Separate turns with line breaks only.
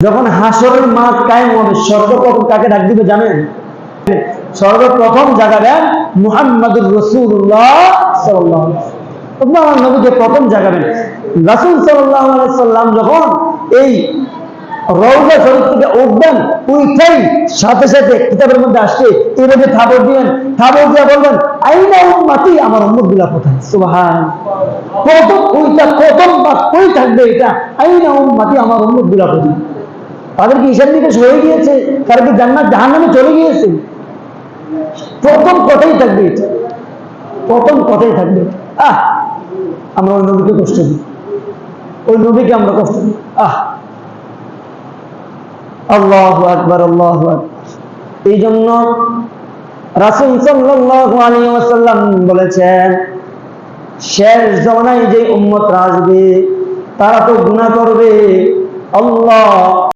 যখন হাসরের মাঠ কায়েম হবে, সর্বপ্রথম কাকে ডাক দিবে জানেন? সর্বপ্রথম জাগাবেন মুহাম্মাদুর রাসূলুল্লাহ সাল্লাল্লাহু আলাইহি ওয়াসাল্লাম। আমার নবীকে প্রথম জাগাবেন। রাসূল সাল্লাল্লাহু আলাইহি সাল্লাম যখন এই রওজা শরীফ থেকে উঠবেন, উঠেই সাথে সাথে কিতাবের মধ্যে আসছে এভাবে থাবর দিবেন, থাবর দিয়ে বলবেন আইনা উম্মতি, আমার উম্মতগুলা কোথায়? সুবহানাল্লাহ। প্রথম ওইটা প্রথম বাক্যই থাকবে এটা, আইনা উম্মতি, আমার উম্মতগুলা কোথায়? তাদের কি হিসাব নিকাশ হয়ে গিয়েছে? তারা কি জান্নাত জাহান্নামে চলে গিয়েছে? প্রথম কথাই থাকবে এটা, প্রথম কথাই থাকবে। আমরা ওই নবীকে কষ্ট দিই, ওই নবীকে আমরা কষ্ট দিই। আল্লাহু আকবার, আল্লাহু আকবার। এই জন্য রাসূল সাল্লাল্লাহু আলাইহি ওয়াসাল্লাম বলেছেন, শেষ জামানায় যে উম্মতরা আসবে তারা তো গুনাহ করবে। আল্লাহ